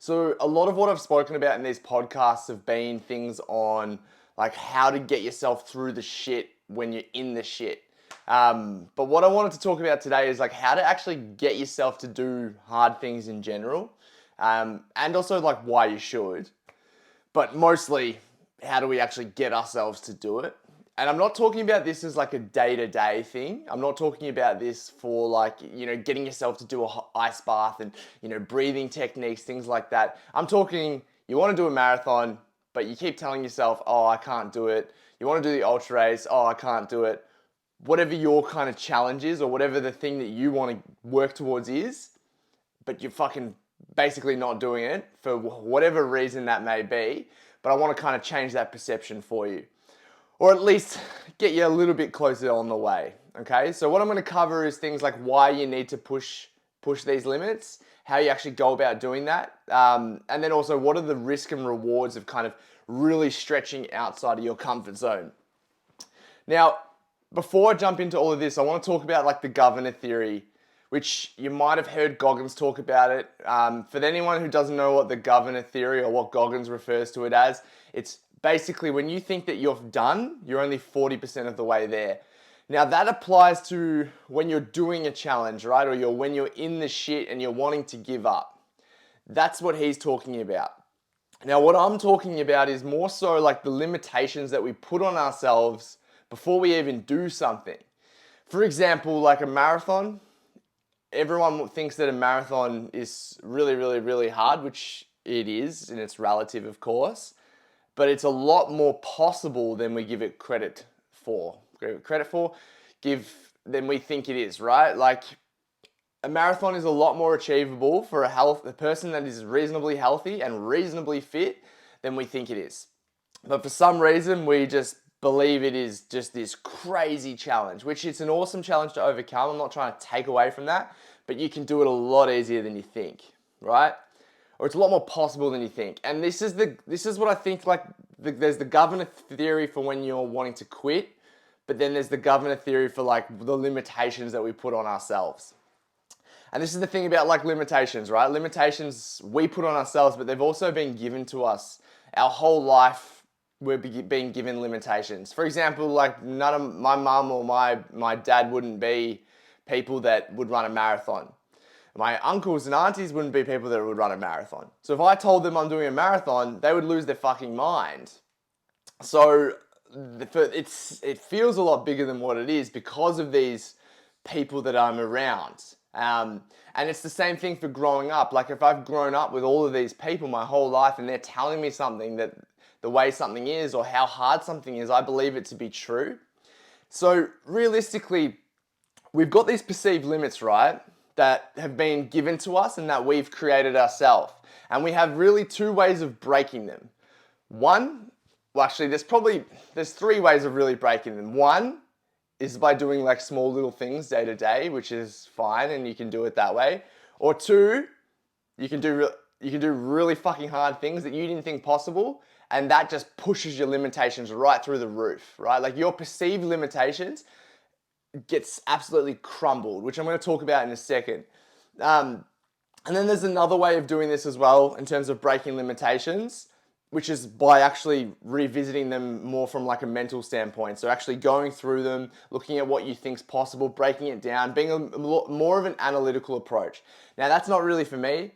So a lot of what I've spoken about in these podcasts have been things on like how to get yourself through the shit when you're in the shit. But what I wanted to talk about today is like how to actually get yourself to do hard things in general, and also like why you should. But mostly, how do we actually get ourselves to do it? And I'm not talking about this as like a day-to-day thing. I'm not talking about this for like, getting yourself to do a ice bath and, breathing techniques, things like that. I'm talking, you want to do a marathon, but you keep telling yourself, oh, I can't do it. You want to do the ultra race, oh, I can't do it. Whatever your kind of challenge is or whatever the thing that you want to work towards is, but you're fucking basically not doing it for whatever reason that may be. But I want to kind of change that perception for you, or at least get you a little bit closer on the way. Okay, so what I'm going to cover is things like why you need to push these limits, how you actually go about doing that, and then also what are the risk and rewards of kind of really stretching outside of your comfort zone. Now, before I jump into all of this, I want to talk about like the governor theory, which you might have heard Goggins talk about it. For anyone who doesn't know what the governor theory or what Goggins refers to it as, it's basically when you think that you're done, you're only 40% of the way there. Now that applies to when you're doing a challenge, right? Or when you're in the shit and you're wanting to give up. That's what he's talking about. Now what I'm talking about is more so like the limitations that we put on ourselves before we even do something. For example, like a marathon, everyone thinks that a marathon is really, really, really hard, which it is, and it's relative, of course, but it's a lot more possible than we give it credit for. Than we think it is, right? Like a marathon is a lot more achievable for a person that is reasonably healthy and reasonably fit than we think it is. But for some reason, we just believe it is just this crazy challenge, which it's an awesome challenge to overcome. I'm not trying to take away from that, but you can do it a lot easier than you think, right? Or it's a lot more possible than you think. And this is what I think, like there's the governor theory for when you're wanting to quit, but then there's the governor theory for like the limitations that we put on ourselves. And this is the thing about like limitations, right? Limitations we put on ourselves, but they've also been given to us. Our whole life we're being given limitations. For example, like none of my mum or my dad wouldn't be people that would run a marathon. My uncles and aunties wouldn't be people that would run a marathon. So if I told them I'm doing a marathon, they would lose their fucking mind. So it feels a lot bigger than what it is because of these people that I'm around. And it's the same thing for growing up. Like if I've grown up with all of these people my whole life and they're telling me something that the way something is or how hard something is, I believe it to be true. So realistically, we've got these perceived limits, right, that have been given to us and that we've created ourselves. And we have really two ways of breaking them. There's three ways of really breaking them. One is by doing like small little things day to day, which is fine and you can do it that way. Or two, you can do really fucking hard things that you didn't think possible, and that just pushes your limitations right through the roof, right? Like your perceived limitations gets absolutely crumbled, which I'm going to talk about in a second. And then there's another way of doing this as well in terms of breaking limitations, which is by actually revisiting them more from like a mental standpoint. So actually going through them, looking at what you think's possible, breaking it down, being more of an analytical approach. Now that's not really for me.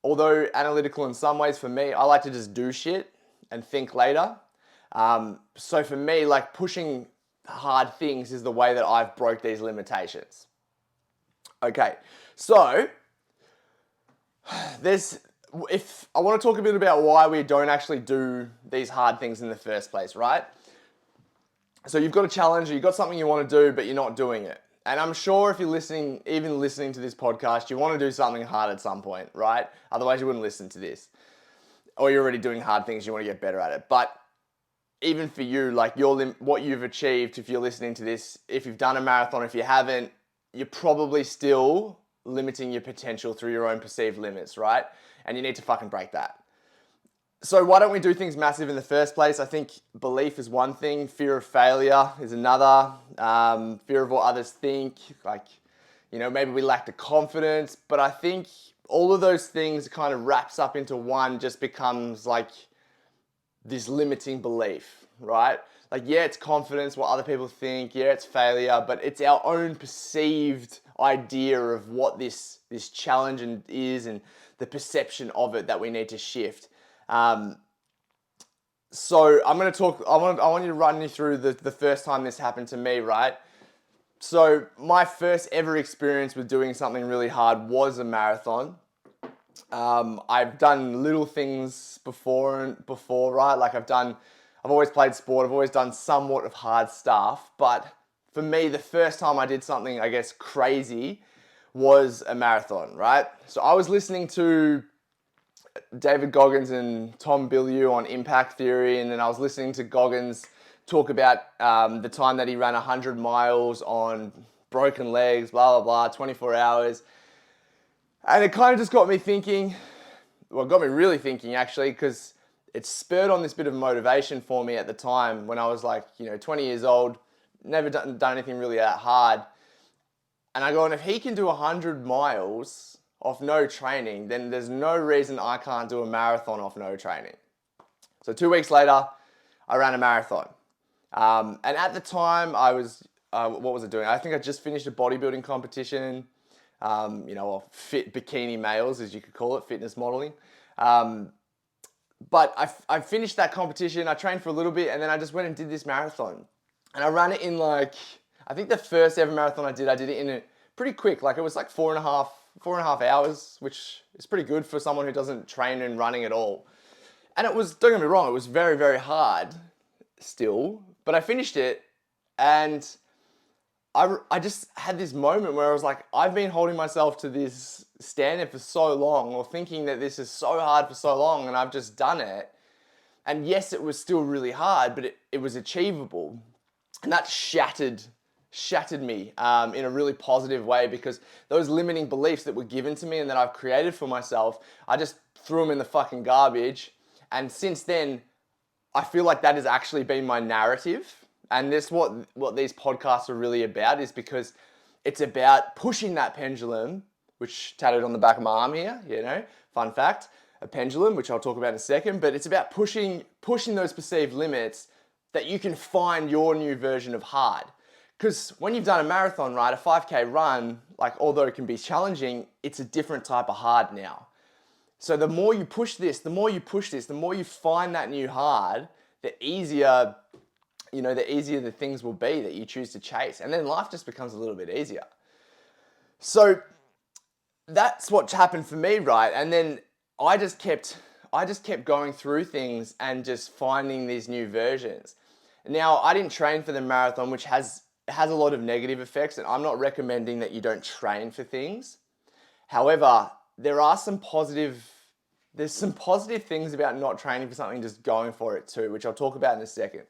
Although analytical in some ways, for me, I like to just do shit and think later. So for me, like pushing hard things is the way that I've broke these limitations. Okay, so if I want to talk a bit about why we don't actually do these hard things in the first place, right? So you've got a challenge, or you've got something you want to do, but you're not doing it. And I'm sure if you're listening to this podcast, you want to do something hard at some point, right? Otherwise you wouldn't listen to this. Or you're already doing hard things, you want to get better at it. But even for you, like what you've achieved, if you're listening to this, if you've done a marathon, if you haven't, you're probably still limiting your potential through your own perceived limits, right? And you need to fucking break that. So why don't we do things massive in the first place? I think belief is one thing, fear of failure is another, fear of what others think, like, maybe we lack the confidence, but I think all of those things kind of wraps up into one, just becomes like this limiting belief, right? Like, yeah, it's confidence, what other people think, yeah, it's failure, but it's our own perceived idea of what this challenge is, and the perception of it that we need to shift. So I'm going to talk, I want you to run you through the first time this happened to me, right? So my first ever experience with doing something really hard was a marathon. I've done little things before, right? Like I've always played sport. I've always done somewhat of hard stuff. But for me, the first time I did something, I guess, crazy was a marathon, right? So I was listening to David Goggins and Tom Bilyeu on impact theory. And then I was listening to Goggins talk about the time that he ran 100 miles on broken legs, blah, blah, blah, 24 hours. And it kind of just got me thinking, well, it got me really thinking actually, because it spurred on this bit of motivation for me at the time when I was like, 20 years old, never done anything really that hard. And I go, and if he can do 100 miles off no training, then there's no reason I can't do a marathon off no training. So 2 weeks later, I ran a marathon. And at the time, I was, what was I doing? I think I just finished a bodybuilding competition. Or fit bikini males, as you could call it, fitness modeling. But I finished that competition, I trained for a little bit, and then I just went and did this marathon. And I ran it in I think the first ever marathon I did it in a pretty quick, like it was like 4.5 hours, which is pretty good for someone who doesn't train in running at all. And it was, don't get me wrong, it was very, very hard still, but I finished it, and I just had this moment where I was like, I've been holding myself to this standard for so long, or thinking that this is so hard for so long, and I've just done it. And yes, it was still really hard, but it was achievable. And that shattered me in a really positive way, because those limiting beliefs that were given to me and that I've created for myself, I just threw them in the fucking garbage. And since then, I feel like that has actually been my narrative. And this what these podcasts are really about, is because it's about pushing that pendulum, which tattooed on the back of my arm here, fun fact, a pendulum, which I'll talk about in a second, but it's about pushing those perceived limits that you can find your new version of hard. Because when you've done a marathon, right, a 5K run, like although it can be challenging, it's a different type of hard now. So the more you push this, the more you find that new hard, the easier the things will be that you choose to chase. And then life just becomes a little bit easier. So that's what happened for me, right? And then I just kept going through things and just finding these new versions. Now, I didn't train for the marathon, which has a lot of negative effects, and I'm not recommending that you don't train for things. However, there's some positive things about not training for something, just going for it too, which I'll talk about in a second.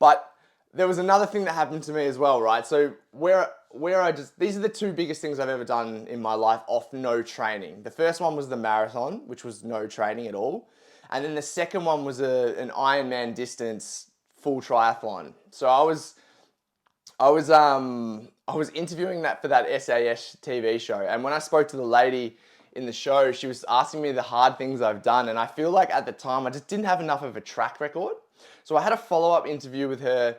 But there was another thing that happened to me as well, right? So these are the two biggest things I've ever done in my life off no training. The first one was the marathon, which was no training at all. And then the second one was an Ironman distance full triathlon. So I was interviewing for that SAS TV show. And when I spoke to the lady in the show, she was asking me the hard things I've done. And I feel like at the time, I just didn't have enough of a track record. So I had a follow-up interview with her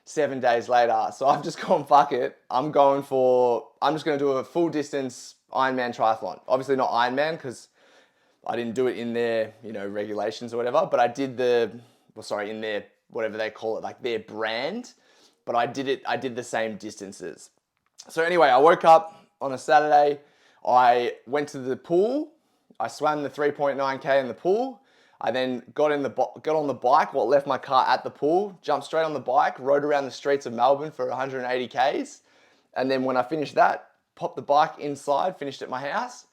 7 days later. So I've just gone, fuck it. I'm just going to do a full distance Ironman triathlon. Obviously not Ironman, because I didn't do it in their, regulations or whatever, but I did in their, whatever they call it, like their brand, but I did the same distances. So anyway, I woke up on a Saturday, I went to the pool, I swam the 3.9K in the pool, I then got on the bike, left my car at the pool, jumped straight on the bike, rode around the streets of Melbourne for 180 Ks, and then when I finished that, popped the bike inside, finished at my house,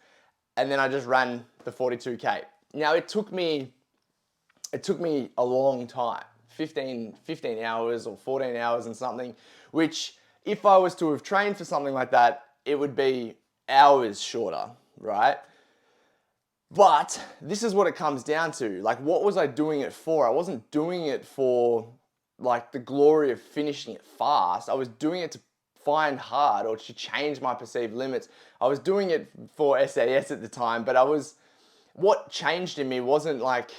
and then I just ran the 42K. Now it took me a long time, 15 hours or 14 hours and something, which if I was to have trained for something like that, it would be hours shorter, right? But this is what it comes down to. Like, what was I doing it for? I wasn't doing it for like the glory of finishing it fast. I was doing it find hard or to change my perceived limits. I was doing it for SAS at the time, but what changed in me wasn't like,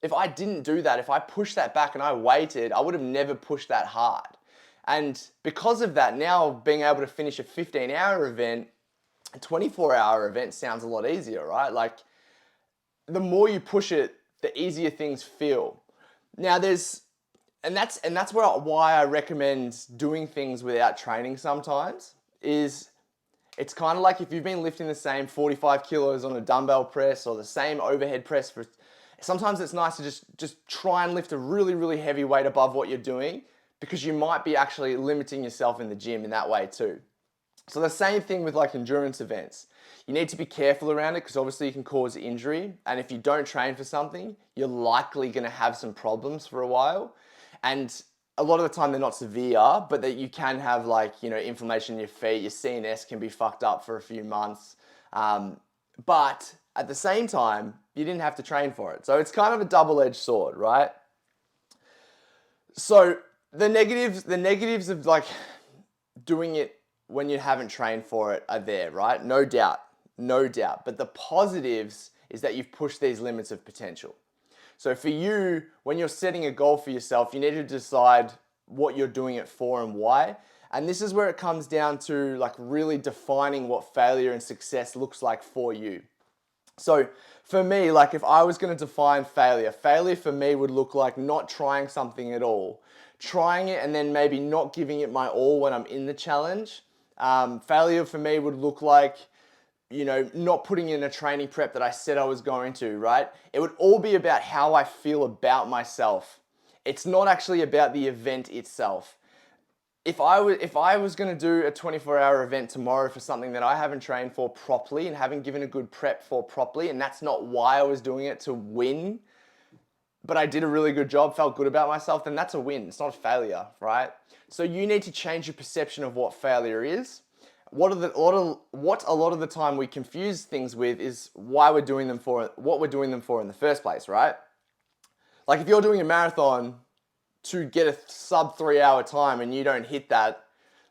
if I didn't do that, if I pushed that back and I waited, I would have never pushed that hard. And because of that, now being able to finish a 15-hour event, a 24-hour event sounds a lot easier, right? Like, the more you push it, the easier things feel. Now that's why I recommend doing things without training sometimes. Is it's kind of like if you've been lifting the same 45 kilos on a dumbbell press or the same overhead press for, sometimes it's nice to just try and lift a really, really heavy weight above what you're doing, because you might be actually limiting yourself in the gym in that way too. So the same thing with like endurance events. You need to be careful around it, because obviously you can cause injury. And if you don't train for something, you're likely going to have some problems for a while. And a lot of the time they're not severe, but that you can have like, inflammation in your feet, your CNS can be fucked up for a few months. But at the same time, you didn't have to train for it. So it's kind of a double-edged sword, right? So the negatives of like doing it when you haven't trained for it are there, right? No doubt. But the positives is that you've pushed these limits of potential. So for you, when you're setting a goal for yourself, you need to decide what you're doing it for and why. And this is where it comes down to like really defining what failure and success looks like for you. So for me, like if I was going to define failure for me would look like not trying something at all. Trying it and then maybe not giving it my all when I'm in the challenge. Failure for me would look like, not putting in a training prep that I said I was going to, right? It would all be about how I feel about myself. It's not actually about the event itself. If I was going to do a 24-hour event tomorrow for something that I haven't trained for properly and haven't given a good prep for properly, and that's not why I was doing it to win, but I did a really good job, felt good about myself, then that's a win. It's not a failure, right? So you need to change your perception of what failure is. What a lot of the time we confuse things with is what we're doing them for in the first place, right? Like if you're doing a marathon to get a sub 3-hour time and you don't hit that,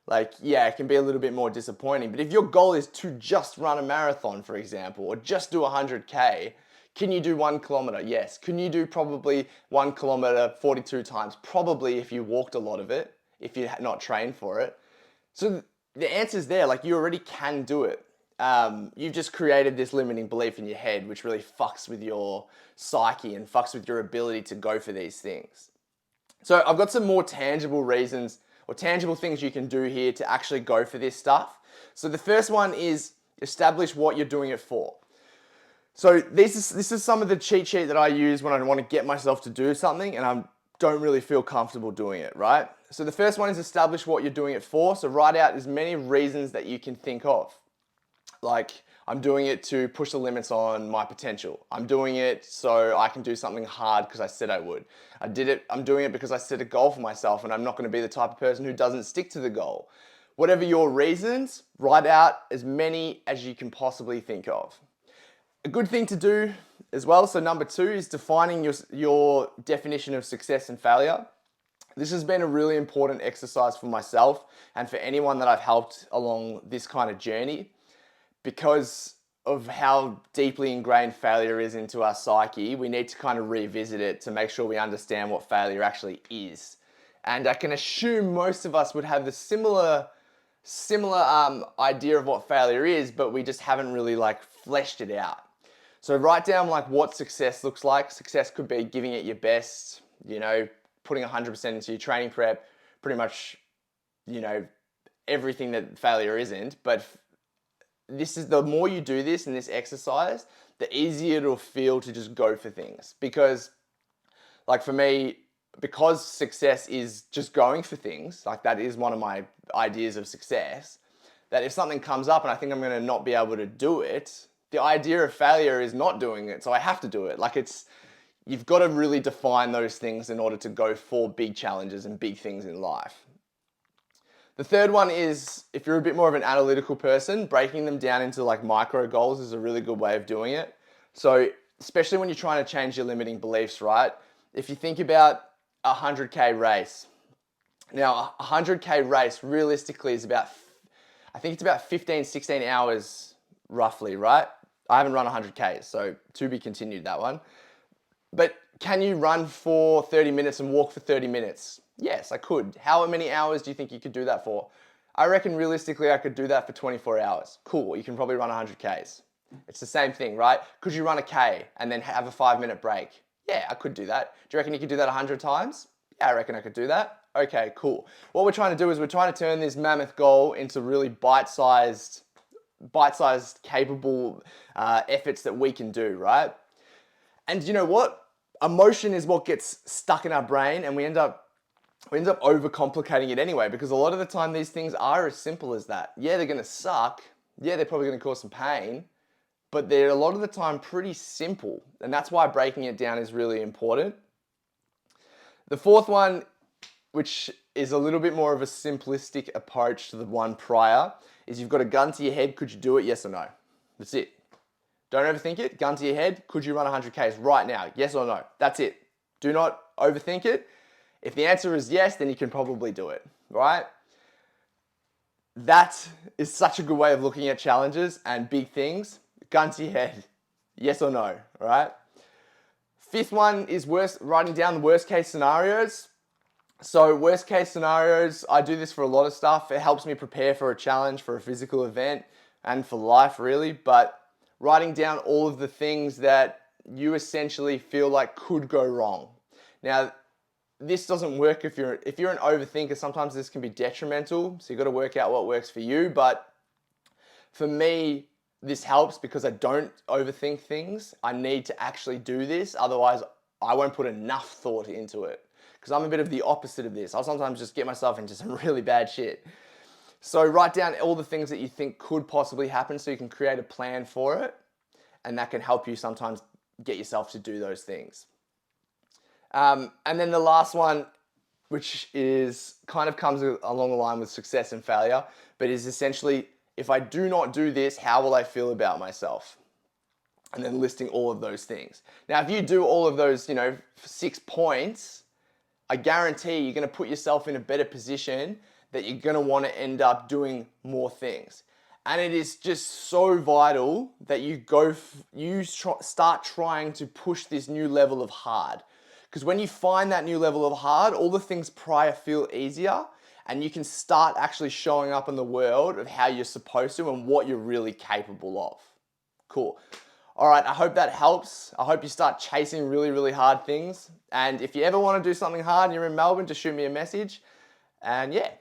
like, yeah, it can be a little bit more disappointing. But if your goal is to just run a marathon, for example, or just do 100K, can you do 1 kilometer? Yes. Can you do probably 1 kilometer 42 times? Probably, if you walked a lot of it, if you're not trained for it. So the answer's there, like you already can do it. You've just created this limiting belief in your head, which really fucks with your psyche and fucks with your ability to go for these things. So I've got some more tangible reasons or tangible things you can do here to actually go for this stuff. So the first one is establish what you're doing it for. So this is some of the cheat sheet that I use when I want to get myself to do something and I don't really feel comfortable doing it, right? So the first one is establish what you're doing it for. So write out as many reasons that you can think of. Like, I'm doing it to push the limits on my potential. I'm doing it so I can do something hard because I said I would. I'm doing it because I set a goal for myself and I'm not going to be the type of person who doesn't stick to the goal. Whatever your reasons, write out as many as you can possibly think of. A good thing to do as well, so number 2 is defining your definition of success and failure. This has been a really important exercise for myself and for anyone that I've helped along this kind of journey, because of how deeply ingrained failure is into our psyche. We need to kind of revisit it to make sure we understand what failure actually is. And I can assume most of us would have the similar idea of what failure is, but we just haven't really like fleshed it out. So write down like what success looks like. Success could be giving it your best, putting 100% into your training prep, pretty much, everything that failure isn't. But the more you do this in this exercise, the easier it'll feel to just go for things. Because like for me, because success is just going for things, like that is one of my ideas of success, that if something comes up and I think I'm going to not be able to do it, the idea of failure is not doing it, so I have to do it. Like you've got to really define those things in order to go for big challenges and big things in life. The third one is, if you're a bit more of an analytical person, breaking them down into like micro goals is a really good way of doing it. So especially when you're trying to change your limiting beliefs, right? If you think about a 100K race, Now, a 100K race realistically is about, I think it's about 15, 16 hours roughly, right? I haven't run 100K, so to be continued that one. But can you run for 30 minutes and walk for 30 minutes? Yes, I could. How many hours do you think you could do that for? I reckon realistically I could do that for 24 hours. Cool, you can probably run 100Ks. It's the same thing, right? Could you run a K and then have a 5-minute break? Yeah, I could do that. Do you reckon you could do that 100 times? Yeah, I reckon I could do that. Okay, cool. What we're trying to do is we're trying to turn this mammoth goal into really bite-sized, capable efforts that we can do, right? And you know what? Emotion is what gets stuck in our brain, and we end up overcomplicating it anyway, because a lot of the time these things are as simple as that. Yeah, they're gonna suck. Yeah, they're probably gonna cause some pain, but they're a lot of the time pretty simple. And that's why breaking it down is really important. The fourth one, which is a little bit more of a simplistic approach to the one prior, is you've got a gun to your head. Could you do it? Yes or no? That's it. Don't overthink it. Gun to your head. Could you run 100Ks right now? Yes or no? That's it. Do not overthink it. If the answer is yes, then you can probably do it, right? That is such a good way of looking at challenges and big things. Gun to your head. Yes or no, right? Fifth one is writing down the worst case scenarios. So worst case scenarios, I do this for a lot of stuff. It helps me prepare for a challenge, for a physical event, and for life really. But writing down all of the things that you essentially feel like could go wrong. Now, this doesn't work if you're an overthinker. Sometimes this can be detrimental. So you've got to work out what works for you. But for me, this helps because I don't overthink things. I need to actually do this. Otherwise, I won't put enough thought into it. Because I'm a bit of the opposite of this. I'll sometimes just get myself into some really bad shit. So write down all the things that you think could possibly happen so you can create a plan for it. And that can help you sometimes get yourself to do those things. And then the last one, which is kind of comes along the line with success and failure, but is essentially, if I do not do this, how will I feel about myself? And then listing all of those things. Now, if you do all of those, 6 points, I guarantee you're going to put yourself in a better position that you're going to want to end up doing more things. And it is just so vital that you start trying to push this new level of hard. Because when you find that new level of hard, all the things prior feel easier, and you can start actually showing up in the world of how you're supposed to and what you're really capable of. Cool. All right, I hope that helps. I hope you start chasing really, really hard things. And if you ever want to do something hard and you're in Melbourne, just shoot me a message. And yeah,